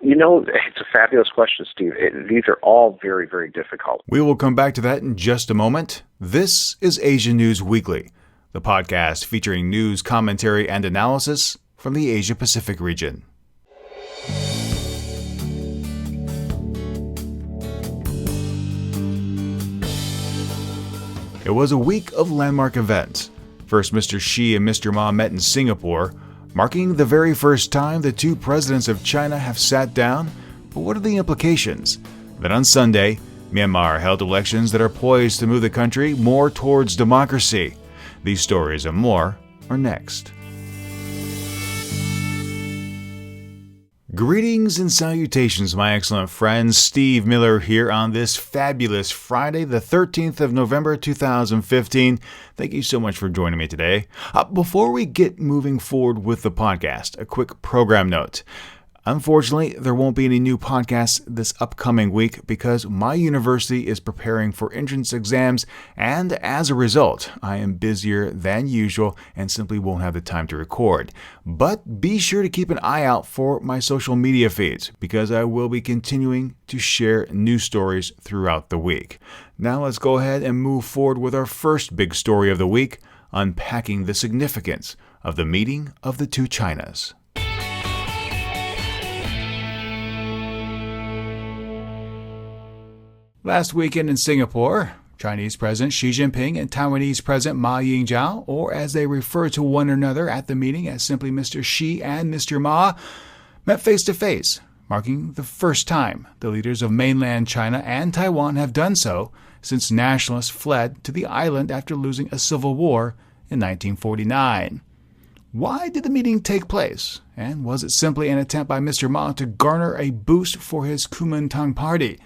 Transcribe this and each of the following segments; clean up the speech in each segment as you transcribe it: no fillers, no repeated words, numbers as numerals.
It's a fabulous question, Steve. These are all very, very difficult. We will come back to that in just a moment. This is Asia News Weekly, the podcast featuring news, commentary, and analysis from the Asia-Pacific region. It was a week of landmark events. First, Mr. Xi and Mr. Ma met in Singapore, marking the very first time the two presidents of China have sat down. But what are the implications? Then on Sunday, Myanmar held elections that are poised to move the country more towards democracy. These stories and more are next. Greetings and salutations, my excellent friends. Steve Miller here on this fabulous Friday, the 13th of November, 2015. Thank you so much for joining me today. Before we get moving forward with the podcast, a quick program note. Unfortunately, there won't be any new podcasts this upcoming week because my university is preparing for entrance exams, and as a result, I am busier than usual and simply won't have the time to record. But be sure to keep an eye out for my social media feeds because I will be continuing to share news stories throughout the week. Now let's go ahead and move forward with our first big story of the week, unpacking the significance of the meeting of the two Chinas. Last weekend in Singapore, Chinese President Xi Jinping and Taiwanese President Ying-jeou, or as they refer to one another at the meeting as simply Mr. Xi and Mr. Ma, met face-to-face, marking the first time the leaders of mainland China and Taiwan have done so since nationalists fled to the island after losing a civil war in 1949. Why did the meeting take place? And was it simply an attempt by Mr. Ma to garner a boost for his Kuomintang Party?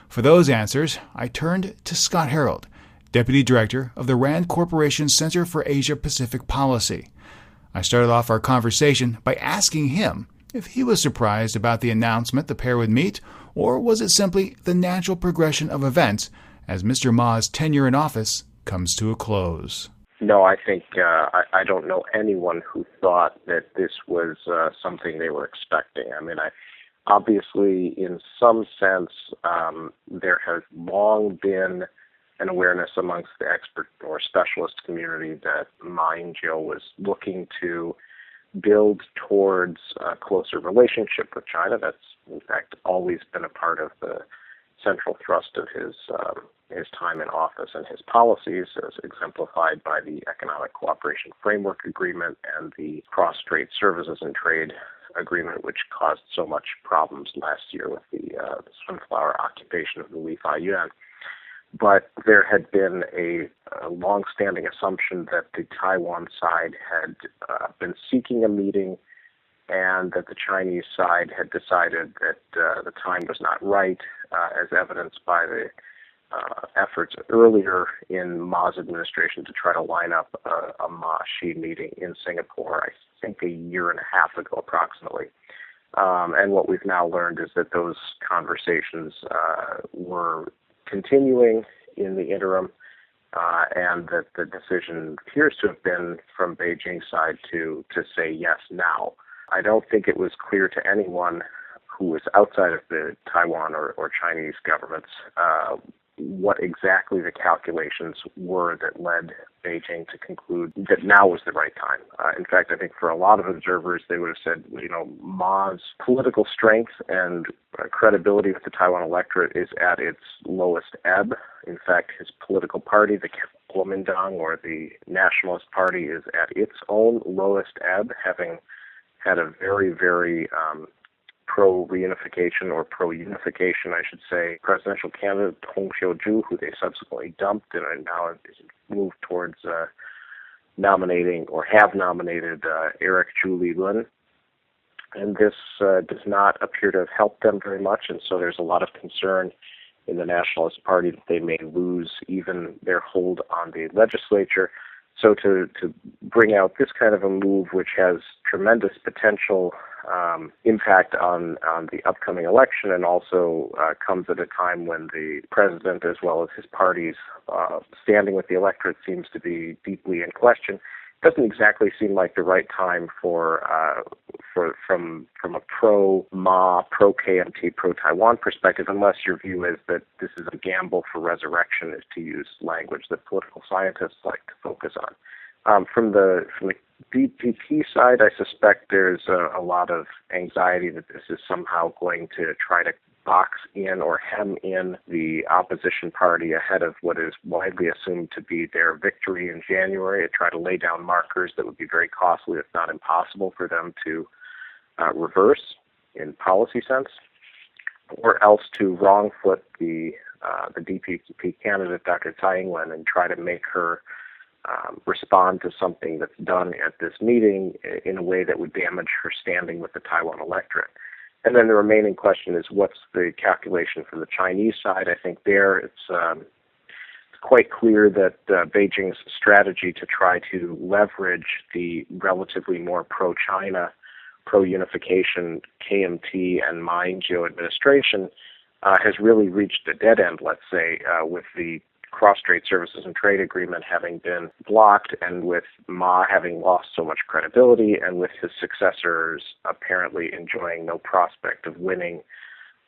For those answers, I turned to Scott Harold, Deputy Director of the RAND Corporation's Center for Asia-Pacific Policy. I started off our conversation by asking him if he was surprised about the announcement the pair would meet, or was it simply the natural progression of events as Mr. Ma's tenure in office comes to a close. No, I think I don't know anyone who thought that this was something they were expecting. Obviously, in some sense, there has long been an awareness amongst the expert or specialist community that Ying-jeou was looking to build towards a closer relationship with China. That's, in fact, always been a part of the central thrust of his time in office and his policies, as exemplified by the Economic Cooperation Framework Agreement and the Cross-Strait Services and Trade Agreement, which caused so much problems last year with the sunflower occupation of the Li-Fa-Yuan. But there had been a long-standing assumption that the Taiwan side had been seeking a meeting and that the Chinese side had decided that the time was not right, as evidenced by the efforts earlier in Ma's administration to try to line up a Ma-Xi meeting in Singapore, I think a year and a half ago approximately. And what we've now learned is that those conversations were continuing in the interim, and that the decision appears to have been from Beijing's side to say yes now. I don't think it was clear to anyone who was outside of the Taiwan or Chinese governments what exactly the calculations were that led Beijing to conclude that now was the right time. In fact, I think for a lot of observers, they would have said, Ma's political strength and credibility with the Taiwan electorate is at its lowest ebb. In fact, his political party, the Kuomintang or the Nationalist Party, is at its own lowest ebb, having had a very, very pro-reunification or pro-unification, I should say, presidential candidate Aung San Suu Kyi, who they subsequently dumped and now is moved towards nominating or have nominated Eric Chu Lun. And this does not appear to have helped them very much, and so there's a lot of concern in the Nationalist Party that they may lose even their hold on the legislature. So to bring out this kind of a move, which has tremendous potential impact on the upcoming election, and also comes at a time when the president, as well as his party's standing with the electorate, seems to be deeply in question, doesn't exactly seem like the right time from a pro-Ma, pro-KMT, pro-Taiwan perspective, unless your view is that this is a gamble for resurrection, is to use language that political scientists like to focus on. From the DPP side, I suspect there's a lot of anxiety that this is somehow going to try to box in or hem in the opposition party ahead of what is widely assumed to be their victory in January, and try to lay down markers that would be very costly, if not impossible, for them to reverse in policy sense, or else to wrong foot the DPP candidate, Dr. Tsai Ing-wen, and try to make her respond to something that's done at this meeting in a way that would damage her standing with the Taiwan electorate. And then the remaining question is, what's the calculation from the Chinese side? I think there it's quite clear that Beijing's strategy to try to leverage the relatively more pro-China, pro-unification KMT and Ma Ying-jeou administration has really reached a dead end, let's say, with the cross-strait services and trade agreement having been blocked, and with Ma having lost so much credibility, and with his successors apparently enjoying no prospect of winning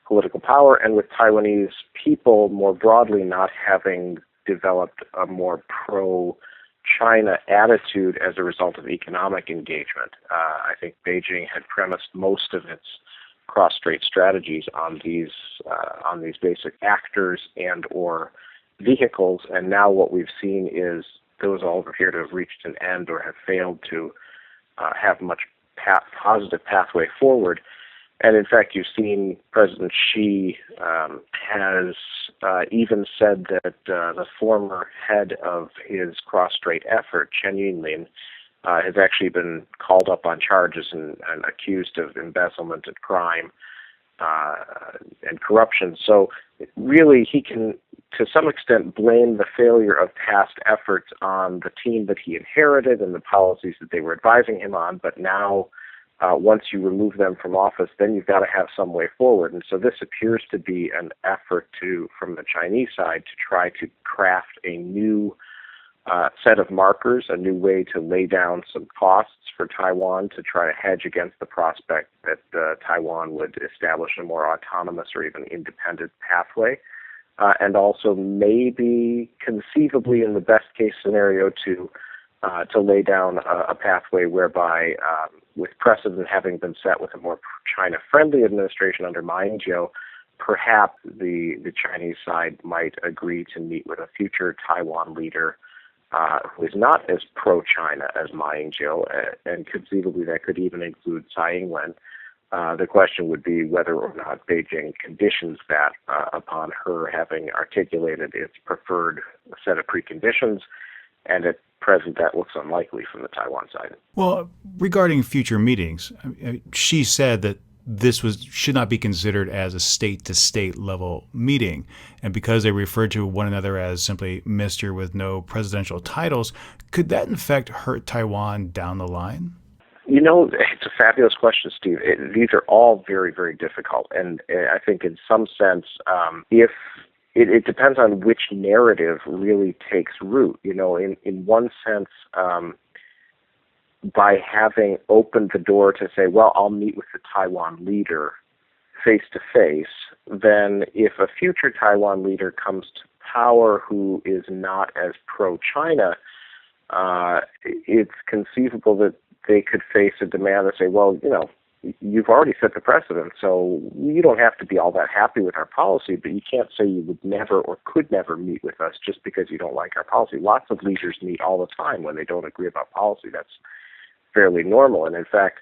political power, and with Taiwanese people more broadly not having developed a more pro-China attitude as a result of economic engagement. I think Beijing had premised most of its cross-strait strategies on these basic actors and or vehicles, and now what we've seen is those all appear to have reached an end or have failed to have much positive pathway forward. And in fact, you've seen President Xi has even said that the former head of his cross-strait effort, Chen Yunlin, has actually been called up on charges and accused of embezzlement and crime and corruption. So really, he can, to some extent, blame the failure of past efforts on the team that he inherited and the policies that they were advising him on. But now, once you remove them from office, then you've got to have some way forward. And so this appears to be an effort from the Chinese side, to try to craft a new set of markers, a new way to lay down some costs for Taiwan, to try to hedge against the prospect that Taiwan would establish a more autonomous or even independent pathway. And also maybe conceivably, in the best case scenario, to lay down a pathway whereby, with precedent having been set with a more China-friendly administration under Ma Ying-jeou, perhaps the Chinese side might agree to meet with a future Taiwan leader who is not as pro-China as Ma Ying-jeou, and conceivably that could even include Tsai Ing-wen. The question would be whether or not Beijing conditions that upon her having articulated its preferred set of preconditions, and at present that looks unlikely from the Taiwan side. Well, regarding future meetings, she said that this should not be considered as a state-to-state level meeting. And because they referred to one another as simply Mr. with no presidential titles, could that in fact hurt Taiwan down the line? You know, it's a fabulous question, Steve. These are all very, very difficult. And I think in some sense, if it depends on which narrative really takes root. You know, in one sense, by having opened the door to say, well, I'll meet with the Taiwan leader face to face, then if a future Taiwan leader comes to power who is not as pro-China, it's conceivable that they could face a demand to say, well, you know, you've already set the precedent, so you don't have to be all that happy with our policy, but you can't say you would never or could never meet with us just because you don't like our policy. Lots of leaders meet all the time when they don't agree about policy. That's fairly normal. And in fact,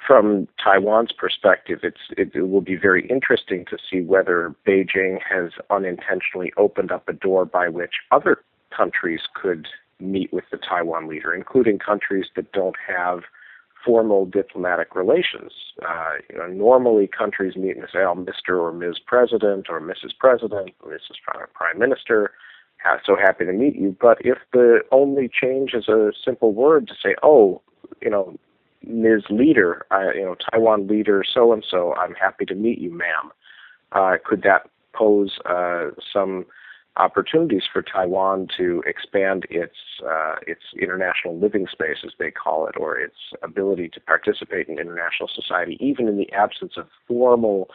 from Taiwan's perspective, it will be very interesting to see whether Beijing has unintentionally opened up a door by which other countries could meet with the Taiwan leader, including countries that don't have formal diplomatic relations. Normally countries meet and say, oh, Mr. or Ms. President or Mrs. President or Mrs. Prime Minister, so happy to meet you. But if the only change is a simple word to say, oh, you know, Ms. Leader, Taiwan leader so-and-so, I'm happy to meet you, ma'am. Could that pose some opportunities for Taiwan to expand its international living space, as they call it, or its ability to participate in international society, even in the absence of formal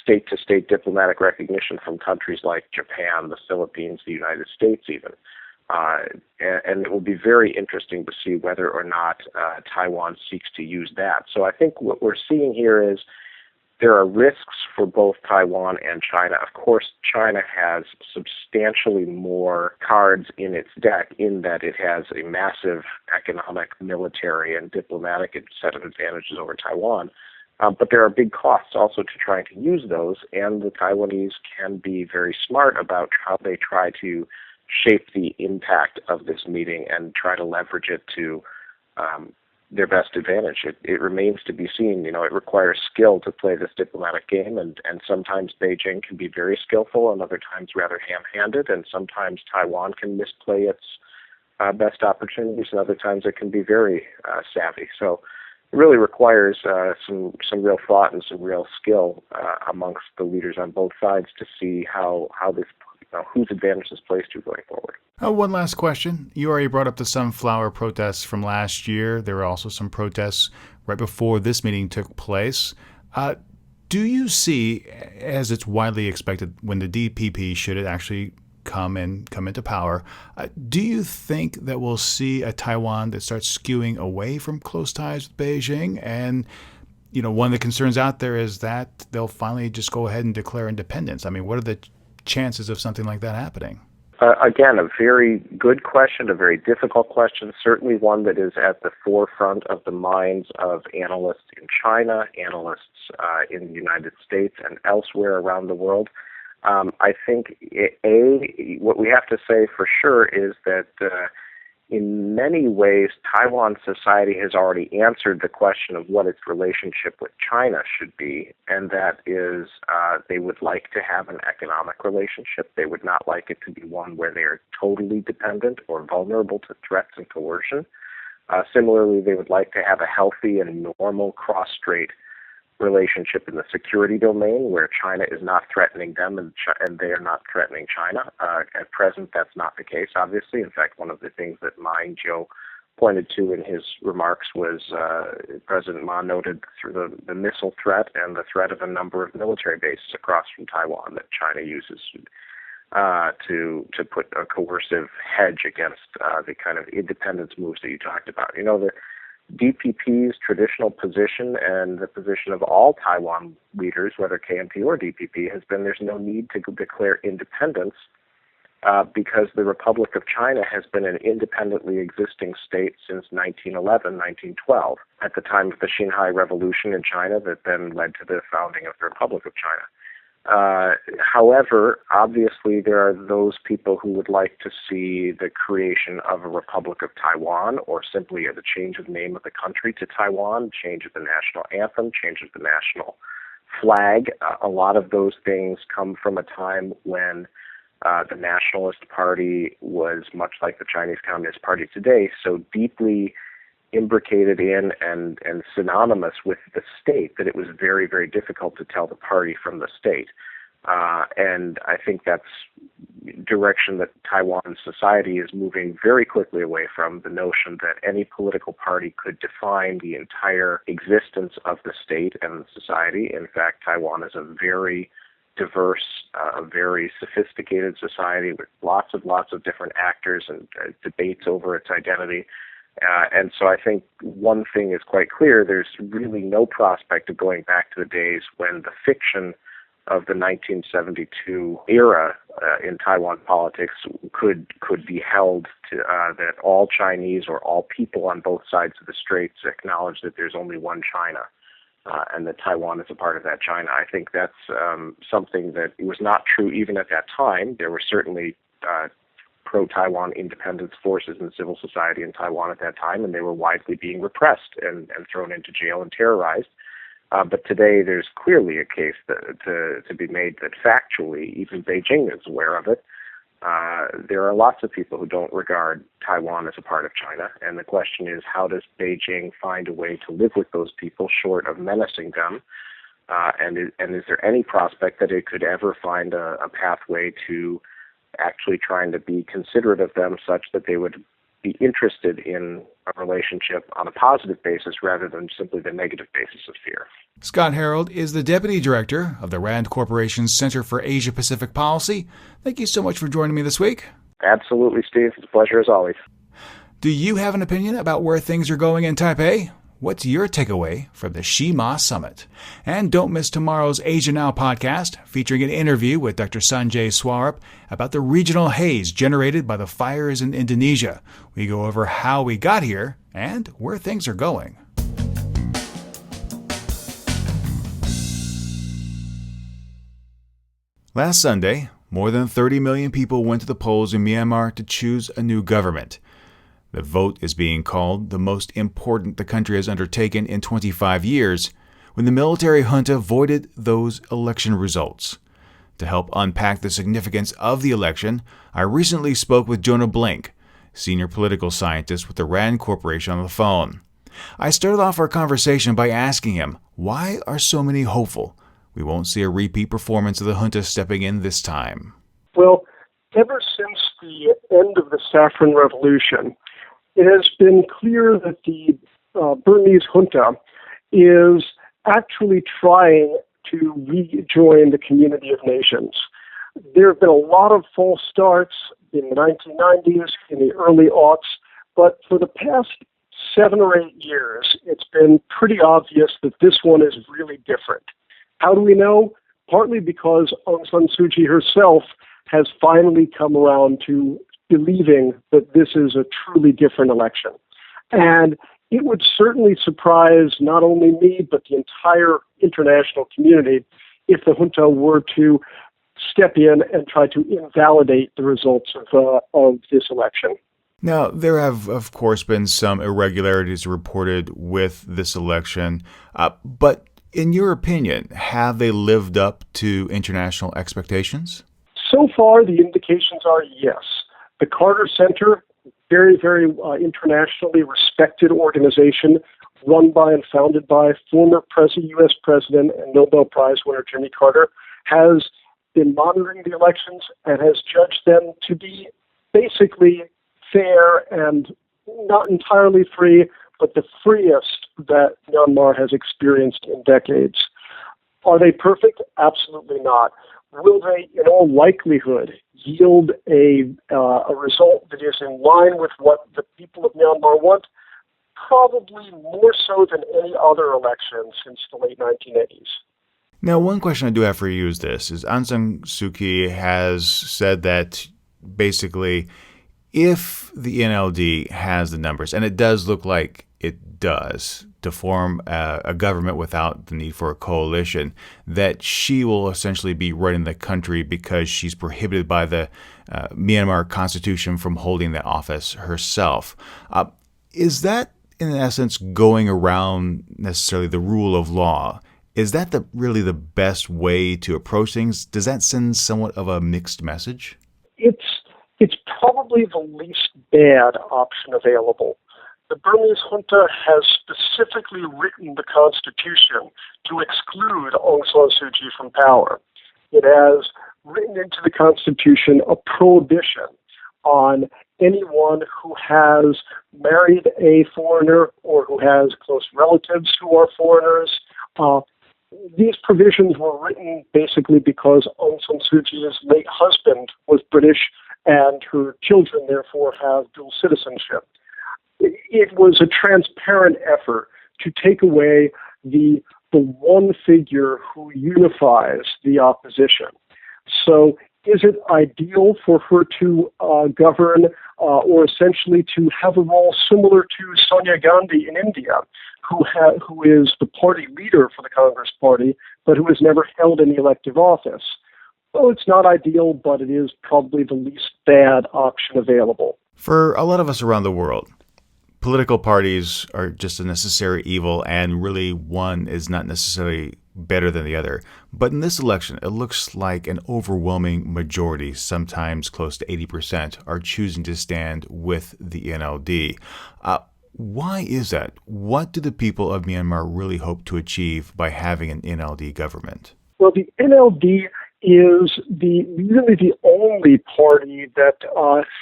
state-to-state diplomatic recognition from countries like Japan, the Philippines, the United States even. And it will be very interesting to see whether or not Taiwan seeks to use that. So I think what we're seeing here is there are risks for both Taiwan and China. Of course, China has substantially more cards in its deck in that it has a massive economic, military, and diplomatic set of advantages over Taiwan. But there are big costs also to trying to use those, and the Taiwanese can be very smart about how they try to shape the impact of this meeting and try to leverage it to their best advantage. It remains to be seen. It requires skill to play this diplomatic game, and sometimes Beijing can be very skillful and other times rather ham-handed, and sometimes Taiwan can misplay its best opportunities, and other times it can be very savvy. So it really requires some real thought and some real skill amongst the leaders on both sides to see how this whose advantage this plays to going forward. One last question. You already brought up the sunflower protests from last year. There were also some protests right before this meeting took place. Do you see, as it's widely expected, when the DPP, should it actually come into power, do you think that we'll see a Taiwan that starts skewing away from close ties with Beijing? And one of the concerns out there is that they'll finally just go ahead and declare independence. I mean, what are the chances of something like that happening? Again, a very good question, a very difficult question, certainly one that is at the forefront of the minds of analysts in China, analysts in the United States, and elsewhere around the world. I think, what we have to say for sure is that in many ways, Taiwan society has already answered the question of what its relationship with China should be, and that is they would like to have an economic relationship. They would not like it to be one where they are totally dependent or vulnerable to threats and coercion. Similarly, they would like to have a healthy and normal cross-strait relationship in the security domain where China is not threatening them and they are not threatening China. At present, that's not the case, obviously. In fact, one of the things that Ma Ying-jeou pointed to in his remarks was President Ma noted through the missile threat and the threat of a number of military bases across from Taiwan that China uses to put a coercive hedge against the kind of independence moves that you talked about. The DPP's traditional position and the position of all Taiwan leaders, whether KMT or DPP, has been there's no need to declare independence because the Republic of China has been an independently existing state since 1911, 1912, at the time of the Xinhai Revolution in China that then led to the founding of the Republic of China. However, obviously there are those people who would like to see the creation of a Republic of Taiwan, or simply the change of name of the country to Taiwan, change of the national anthem, change of the national flag. A lot of those things come from a time when the Nationalist Party was much like the Chinese Communist Party today, so deeply imbricated in and synonymous with the state that it was very, very difficult to tell the party from the state. And I think that's direction that Taiwan society is moving very quickly away from, the notion that any political party could define the entire existence of the state and the society. In fact, Taiwan is a very diverse, very sophisticated society with lots of different actors and debates over its identity. And so I think one thing is quite clear, there's really no prospect of going back to the days when the fiction of the 1972 era in Taiwan politics could be held to that all Chinese or all people on both sides of the straits acknowledge that there's only one China and that Taiwan is a part of that China. I think that's something that was not true even at that time. There were certainly pro-Taiwan independence forces in civil society in Taiwan at that time, and they were widely being repressed and thrown into jail and terrorized. But today there's clearly a case to be made that factually, even Beijing is aware of it. There are lots of people who don't regard Taiwan as a part of China, and the question is, how does Beijing find a way to live with those people short of menacing them? And is there any prospect that it could ever find a pathway to actually trying to be considerate of them such that they would be interested in a relationship on a positive basis rather than simply the negative basis of fear. Scott Harold is the Deputy Director of the RAND Corporation's Center for Asia-Pacific Policy. Thank you so much for joining me this week. Absolutely, Steve. It's a pleasure as always. Do you have an opinion about where things are going in Taipei? What's your takeaway from the Shima Summit? And don't miss tomorrow's Asia Now podcast, featuring an interview with Dr. Sanjay Swarup about the regional haze generated by the fires in Indonesia. We go over how we got here and where things are going. Last Sunday, more than 30 million people went to the polls in Myanmar to choose a new government. The vote is being called the most important the country has undertaken in 25 years, when the military junta voided those election results. To help unpack the significance of the election, I recently spoke with Jonah Blink, senior political scientist with the RAND Corporation, on the phone. I started off our conversation by asking him, why are so many hopeful we won't see a repeat performance of the junta stepping in this time? Well, ever since the end of the Saffron Revolution, it has been clear that the Burmese junta is actually trying to rejoin the community of nations. There have been a lot of false starts in the 1990s, in the early aughts, but for the past 7 or 8 years, it's been pretty obvious that this one is really different. How do we know? Partly because Aung San Suu Kyi herself has finally come around to believing that this is a truly different election. And it would certainly surprise not only me, but the entire international community if the junta were to step in and try to invalidate the results of this election. Now, there have, of course, been some irregularities reported with this election, but in your opinion, have they lived up to international expectations? So far, the indications are yes. The Carter Center, very, very internationally respected organization, run by and founded by former U.S. President and Nobel Prize winner Jimmy Carter, has been monitoring the elections and has judged them to be basically fair and not entirely free, but the freest that Myanmar has experienced in decades. Are they perfect? Absolutely not. Will they, in all likelihood, yield a result that is in line with what the people of Myanmar want? Probably more so than any other election since the late 1980s. Now, one question I do have for you is this, is Aung San Suu Kyi has said that basically if the NLD has the numbers, and it does look like it does, to form a government without the need for a coalition, that she will essentially be running the country because she's prohibited by the Myanmar constitution from holding that office herself. Is that, in essence, going around necessarily the rule of law? Is that really the best way to approach things? Does that send somewhat of a mixed message? It's probably the least bad option available. The Burmese junta has specifically written the Constitution to exclude Aung San Suu Kyi from power. It has written into the Constitution a prohibition on anyone who has married a foreigner or who has close relatives who are foreigners. These provisions were written basically because Aung San Suu Kyi's late husband was British and her children therefore have dual citizenship. It was a transparent effort to take away the one figure who unifies the opposition. So is it ideal for her to govern or essentially to have a role similar to Sonia Gandhi in India, who is the party leader for the Congress Party, but who has never held any elective office? Well, it's not ideal, but it is probably the least bad option available. For a lot of us around the world, political parties are just a necessary evil, and really one is not necessarily better than the other. But in this election, it looks like an overwhelming majority, sometimes close to 80%, are choosing to stand with the NLD. Why is that? What do the people of Myanmar really hope to achieve by having an NLD government? Well, the NLD is really the only party that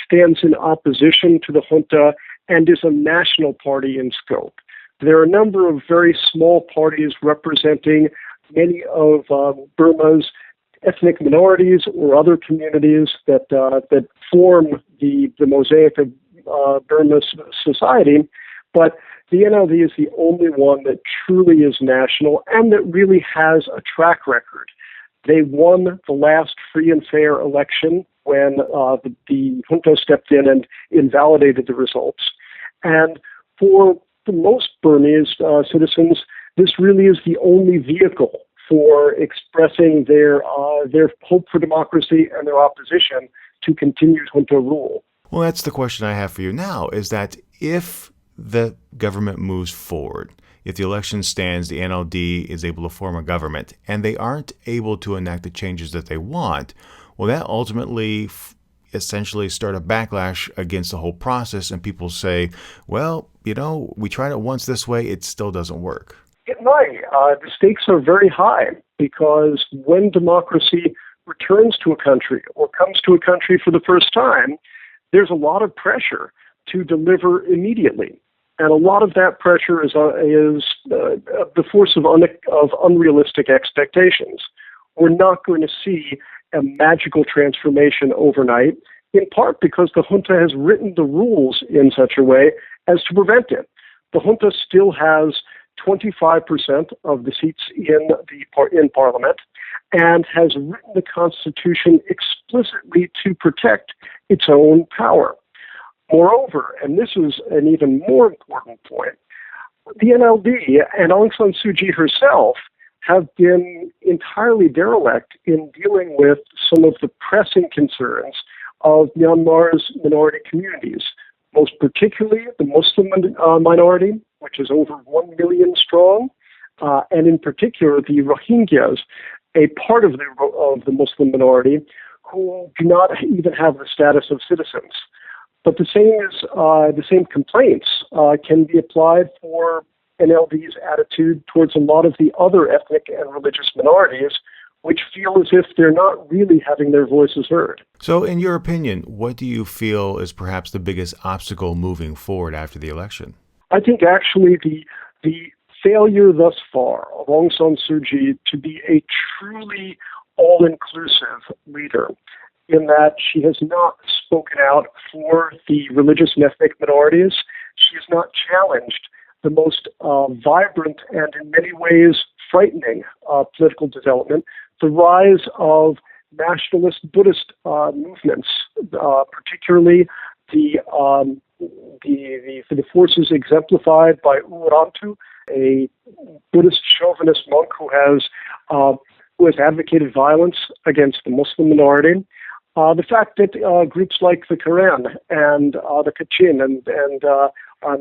stands in opposition to the junta and is a national party in scope. There are a number of very small parties representing many of Burma's ethnic minorities or other communities that form the mosaic of Burma's society, but the NLD is the only one that truly is national and that really has a track record. They won the last free and fair election when the junta stepped in and invalidated the results. And for most Burmese citizens, this really is the only vehicle for expressing their hope for democracy and their opposition to continued junta rule. Well, that's the question I have for you now, is that if the government moves forward, if the election stands, the NLD is able to form a government, and they aren't able to enact the changes that they want, will that ultimately essentially start a backlash against the whole process, and people say, well, we tried it once this way, it still doesn't work? It might. The stakes are very high because when democracy returns to a country or comes to a country for the first time, there's a lot of pressure to deliver immediately. And a lot of that pressure is the force of unrealistic expectations. We're not going to see a magical transformation overnight, in part because the junta has written the rules in such a way as to prevent it. The junta still has 25% of the seats in Parliament and has written the Constitution explicitly to protect its own power. Moreover, and this is an even more important point, the NLD and Aung San Suu Kyi herself have been entirely derelict in dealing with some of the pressing concerns of Myanmar's minority communities, most particularly the Muslim minority, which is over 1 million strong, and in particular the Rohingyas, a part of the Muslim minority who do not even have the status of citizens. But the same complaints can be applied for NLD's attitude towards a lot of the other ethnic and religious minorities, which feel as if they're not really having their voices heard. So in your opinion, what do you feel is perhaps the biggest obstacle moving forward after the election? I think actually the failure thus far of Aung San Suu Kyi to be a truly all-inclusive leader, in that she has not spoken out for the religious and ethnic minorities. She has not challenged the most vibrant and in many ways frightening political development, the rise of nationalist Buddhist movements, particularly the forces exemplified by U Rantu, a Buddhist chauvinist monk who has advocated violence against the Muslim minority. The fact that groups like the Karen and the Kachin and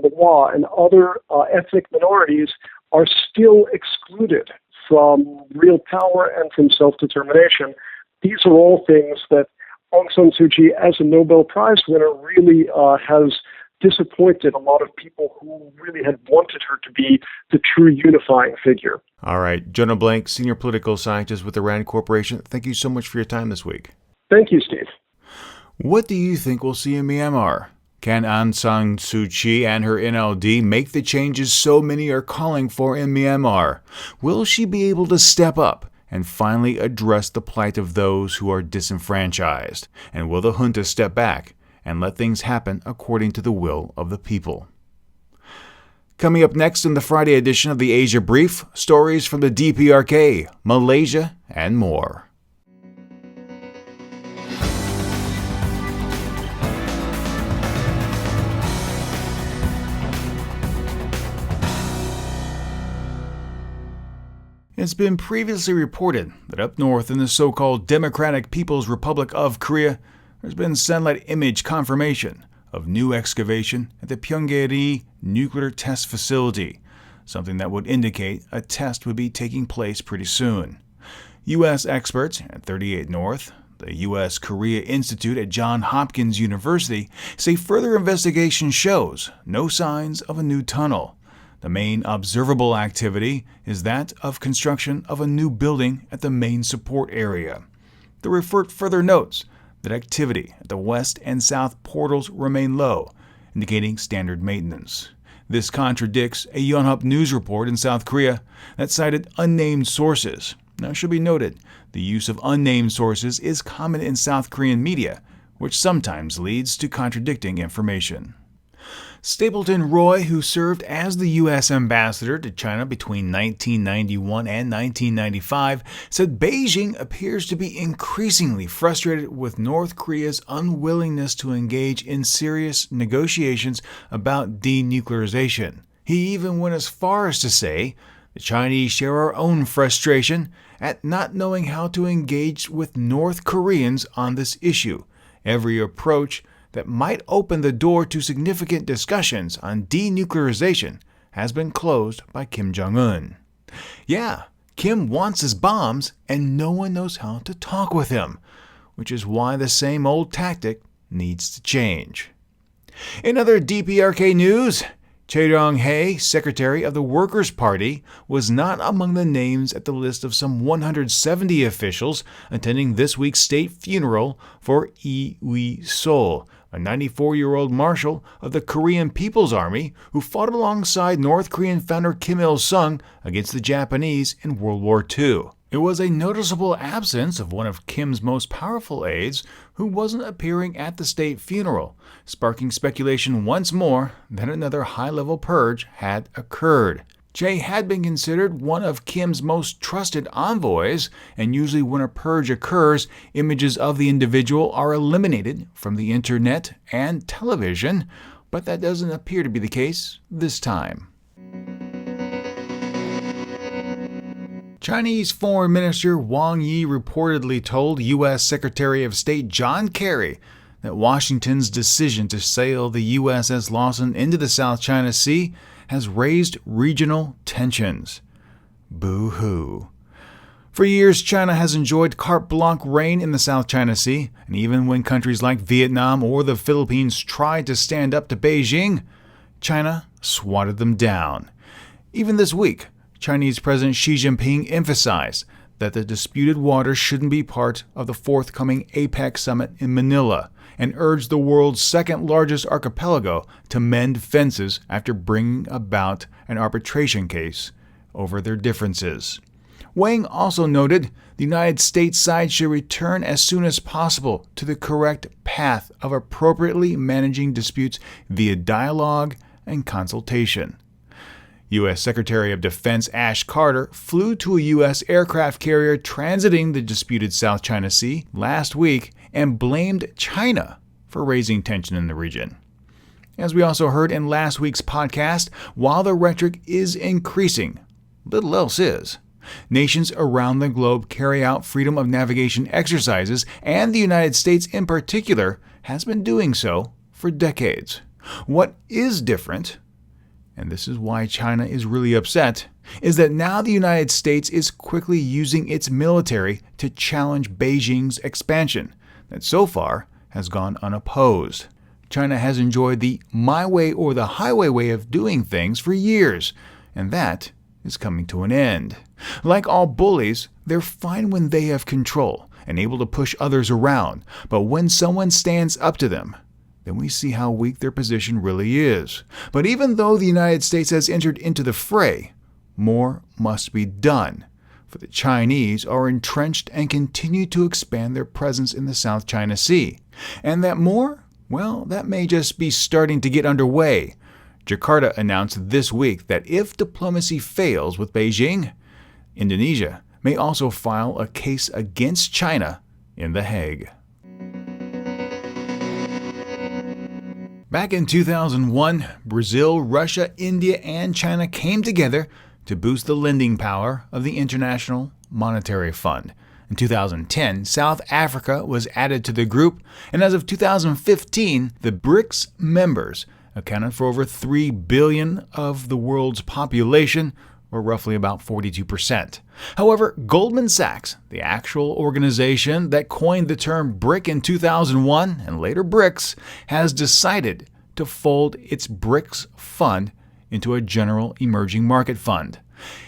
the Wa and other ethnic minorities are still excluded from real power and from self-determination. These are all things that Aung San Suu Kyi, as a Nobel Prize winner, really has disappointed a lot of people who really had wanted her to be the true unifying figure. All right. Jonah Blank, Senior Political Scientist with the RAND Corporation, thank you so much for your time this week. Thank you, Steve. What do you think we'll see in Myanmar? Can Aung San Suu Kyi and her NLD make the changes so many are calling for in Myanmar? Will she be able to step up and finally address the plight of those who are disenfranchised? And will the junta step back and let things happen according to the will of the people? Coming up next in the Friday edition of the Asia Brief, stories from the DPRK, Malaysia, and more. It's been previously reported that up north in the so-called Democratic People's Republic of Korea, there's been satellite image confirmation of new excavation at the Pyongyang nuclear test facility, something that would indicate a test would be taking place pretty soon. U.S. experts at 38 North, the U.S. Korea Institute at Johns Hopkins University, say further investigation shows no signs of a new tunnel. The main observable activity is that of construction of a new building at the main support area. The report further notes that activity at the west and south portals remain low, indicating standard maintenance. This contradicts a Yonhap news report in South Korea that cited unnamed sources. Now, it should be noted, the use of unnamed sources is common in South Korean media, which sometimes leads to contradicting information. Stapleton Roy, who served as the U.S. ambassador to China between 1991 and 1995, said Beijing appears to be increasingly frustrated with North Korea's unwillingness to engage in serious negotiations about denuclearization. He even went as far as to say, "The Chinese share our own frustration at not knowing how to engage with North Koreans on this issue. Every approach that might open the door to significant discussions on denuclearization has been closed by Kim Jong-un." Yeah, Kim wants his bombs, and no one knows how to talk with him, which is why the same old tactic needs to change. In other DPRK news, Choi Ryong-hae, secretary of the Workers' Party, was not among the names at the list of some 170 officials attending this week's state funeral for Lee Wee-sol, a 94-year-old marshal of the Korean People's Army who fought alongside North Korean founder Kim Il-sung against the Japanese in World War II. It was a noticeable absence of one of Kim's most powerful aides who wasn't appearing at the state funeral, sparking speculation once more that another high-level purge had occurred. Che had been considered one of Kim's most trusted envoys, and usually when a purge occurs, images of the individual are eliminated from the internet and television, but that doesn't appear to be the case this time. Chinese Foreign Minister Wang Yi reportedly told U.S. Secretary of State John Kerry that Washington's decision to sail the USS Lawson into the South China Sea has raised regional tensions. Boo-hoo. For years, China has enjoyed carte blanche reign in the South China Sea, and even when countries like Vietnam or the Philippines tried to stand up to Beijing, China swatted them down. Even this week, Chinese President Xi Jinping emphasized that the disputed waters shouldn't be part of the forthcoming APEC summit in Manila, and urged the world's second-largest archipelago to mend fences after bringing about an arbitration case over their differences. Wang also noted the United States side should return as soon as possible to the correct path of appropriately managing disputes via dialogue and consultation. U.S. Secretary of Defense Ash Carter flew to a U.S. aircraft carrier transiting the disputed South China Sea last week and blamed China for raising tension in the region. As we also heard in last week's podcast, while the rhetoric is increasing, little else is. Nations around the globe carry out freedom of navigation exercises, and the United States in particular has been doing so for decades. What is different, and this is why China is really upset, is that now the United States is quickly using its military to challenge Beijing's expansion that so far has gone unopposed. China has enjoyed the my way or the highway way of doing things for years, and that is coming to an end. Like all bullies, they're fine when they have control and able to push others around, but when someone stands up to them, then we see how weak their position really is. But even though the United States has entered into the fray, more must be done, for the Chinese are entrenched and continue to expand their presence in the South China Sea. And that more? Well, that may just be starting to get underway. Jakarta announced this week that if diplomacy fails with Beijing, Indonesia may also file a case against China in The Hague. Back in 2001, Brazil, Russia, India, and China came together to boost the lending power of the International Monetary Fund. In 2010, South Africa was added to the group, and as of 2015, the BRICS members accounted for over 3 billion of the world's population, or roughly about 42%. However, Goldman Sachs, the actual organization that coined the term BRIC in 2001 and later BRICS, has decided to fold its BRICS fund into a general emerging market fund.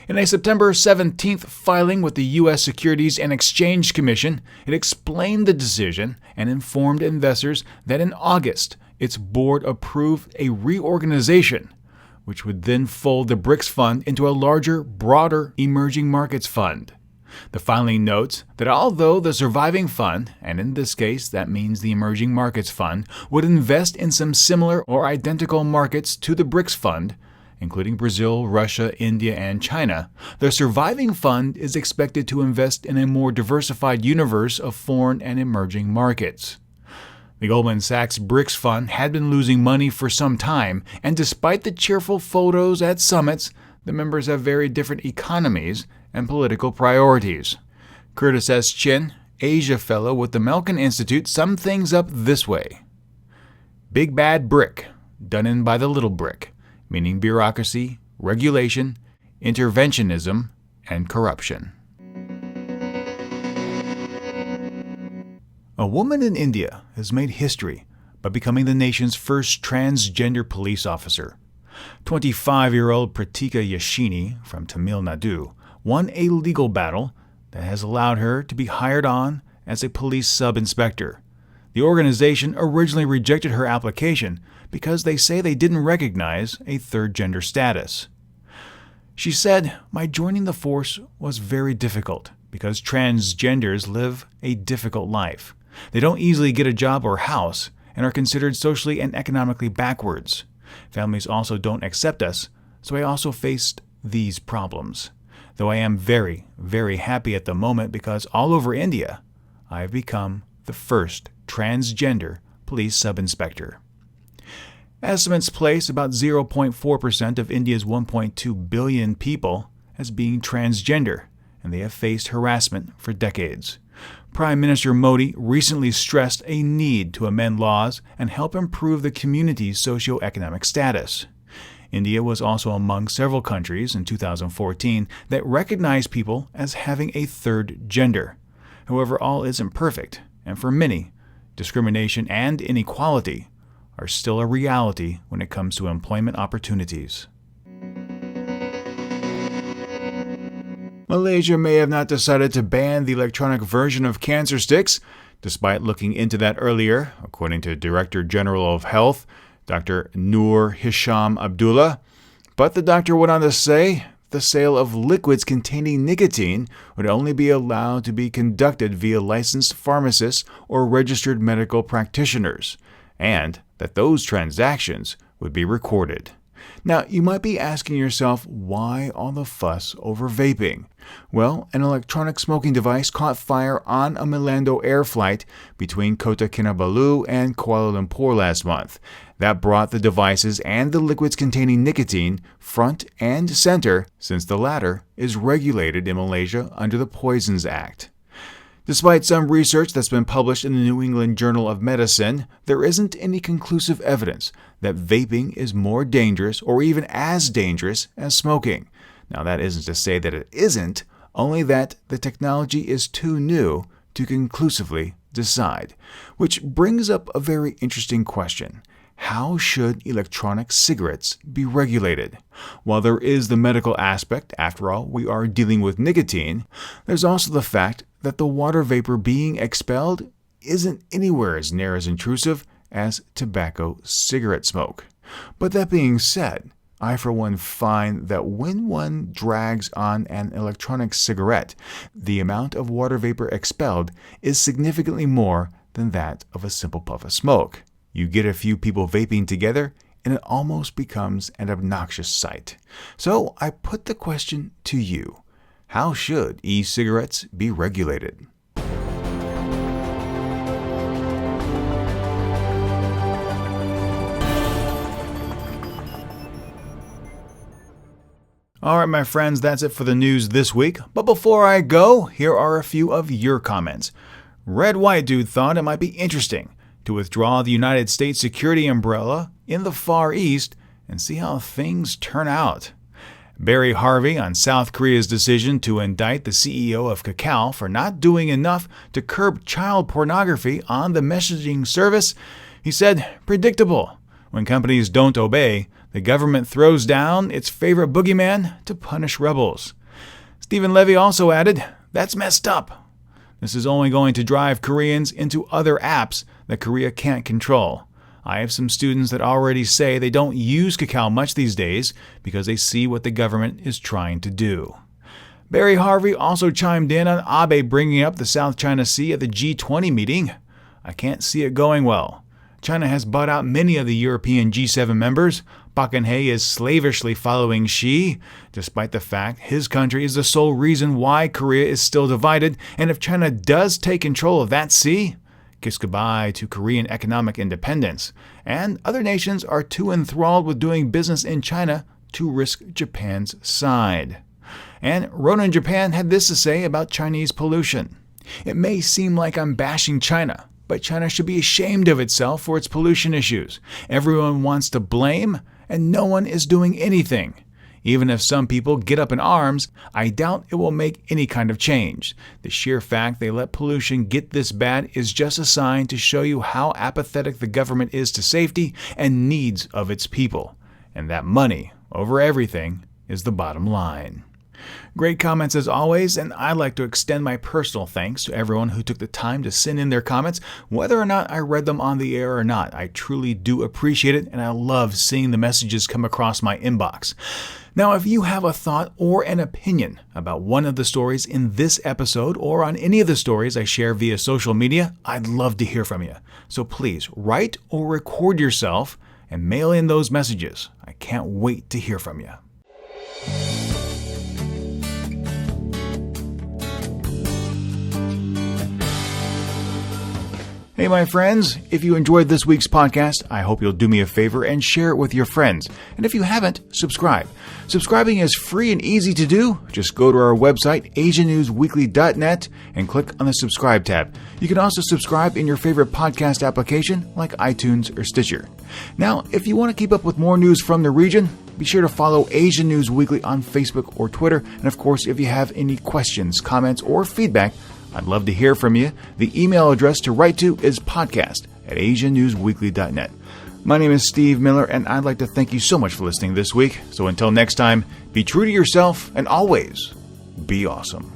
In a September 17th filing with the U.S. Securities and Exchange Commission, it explained the decision and informed investors that in August, its board approved a reorganization, which would then fold the BRICS fund into a larger, broader emerging markets fund. The filing notes that although the surviving fund, and in this case that means the Emerging Markets Fund, would invest in some similar or identical markets to the BRICS fund, including Brazil, Russia, India, and China, the surviving fund is expected to invest in a more diversified universe of foreign and emerging markets. The Goldman Sachs BRICS fund had been losing money for some time, and despite the cheerful photos at summits, the members have very different economies and political priorities. Curtis S. Chin, Asia Fellow with the Milken Institute, summed things up this way. Big bad brick, done in by the little brick, meaning bureaucracy, regulation, interventionism, and corruption. A woman in India has made history by becoming the nation's first transgender police officer. 25-year-old Pratika Yashini from Tamil Nadu won a legal battle that has allowed her to be hired on as a police sub-inspector. The organization originally rejected her application because they say they didn't recognize a third gender status. She said, "My joining the force was very difficult because transgenders live a difficult life. They don't easily get a job or house and are considered socially and economically backwards. Families also don't accept us, so I also faced these problems. Though I am very, very happy at the moment because all over India, I have become the first transgender police sub-inspector." Estimates place about 0.4% of India's 1.2 billion people as being transgender, and they have faced harassment for decades. Prime Minister Modi recently stressed a need to amend laws and help improve the community's socioeconomic status. India was also among several countries in 2014 that recognized people as having a third gender. However, all isn't perfect, and for many, discrimination and inequality are still a reality when it comes to employment opportunities. Malaysia may have not decided to ban the electronic version of cancer sticks, despite looking into that earlier, according to Director General of Health, Dr. Nur Hisham Abdullah. But the doctor went on to say the sale of liquids containing nicotine would only be allowed to be conducted via licensed pharmacists or registered medical practitioners, and that those transactions would be recorded. Now, you might be asking yourself, why all the fuss over vaping? Well, an electronic smoking device caught fire on a Milando air flight between Kota Kinabalu and Kuala Lumpur last month. That brought the devices and the liquids containing nicotine front and center, since the latter is regulated in Malaysia under the Poisons Act. Despite some research that's been published in the New England Journal of Medicine, there isn't any conclusive evidence that vaping is more dangerous or even as dangerous as smoking. Now, that isn't to say that it isn't, only that the technology is too new to conclusively decide. Which brings up a very interesting question. How should electronic cigarettes be regulated? While there is the medical aspect, after all, we are dealing with nicotine, there's also the fact that the water vapor being expelled isn't anywhere as near as intrusive as tobacco cigarette smoke. But that being said, I for one find that when one drags on an electronic cigarette, the amount of water vapor expelled is significantly more than that of a simple puff of smoke. You get a few people vaping together, and it almost becomes an obnoxious sight. So I put the question to you. How should e-cigarettes be regulated? All right, my friends, that's it for the news this week. But before I go, here are a few of your comments. Red White Dude thought it might be interesting to withdraw the United States security umbrella in the Far East and see how things turn out. Barry Harvey on South Korea's decision to indict the CEO of Kakao for not doing enough to curb child pornography on the messaging service. He said, "Predictable. When companies don't obey, The government throws down its favorite boogeyman to punish rebels. Stephen Levy also added, "That's messed up. This is only going to drive Koreans into other apps that Korea can't control. I have some students that already say they don't use Kakao much these days because they see what the government is trying to do." Barry Harvey also chimed in on Abe bringing up the South China Sea at the G20 meeting. "I can't see it going well. China has bought out many of the European G7 members. Park Geun-hye is slavishly following Xi, despite the fact his country is the sole reason why Korea is still divided, and if China does take control of that sea, kiss goodbye to Korean economic independence, and other nations are too enthralled with doing business in China to risk Japan's side." And Ronan Japan had this to say about Chinese pollution. "It may seem like I'm bashing China, but China should be ashamed of itself for its pollution issues. Everyone wants to blame, and no one is doing anything. Even if some people get up in arms, I doubt it will make any kind of change. The sheer fact they let pollution get this bad is just a sign to show you how apathetic the government is to safety and needs of its people, and that money, over everything, is the bottom line." Great comments as always, and I'd like to extend my personal thanks to everyone who took the time to send in their comments, whether or not I read them on the air or not. I truly do appreciate it, and I love seeing the messages come across my inbox. Now, if you have a thought or an opinion about one of the stories in this episode or on any of the stories I share via social media, I'd love to hear from you. So please write or record yourself and mail in those messages. I can't wait to hear from you. Hey, my friends, if you enjoyed this week's podcast, I hope you'll do me a favor and share it with your friends. And if you haven't, subscribe. Subscribing is free and easy to do. Just go to our website, asiannewsweekly.net, and click on the subscribe tab. You can also subscribe in your favorite podcast application like iTunes or Stitcher. Now, if you want to keep up with more news from the region, be sure to follow Asian News Weekly on Facebook or Twitter. And of course, if you have any questions, comments, or feedback, I'd love to hear from you. The email address to write to is podcast@asiannewsweekly.net. My name is Steve Miller, and I'd like to thank you so much for listening this week. So until next time, be true to yourself and always be awesome.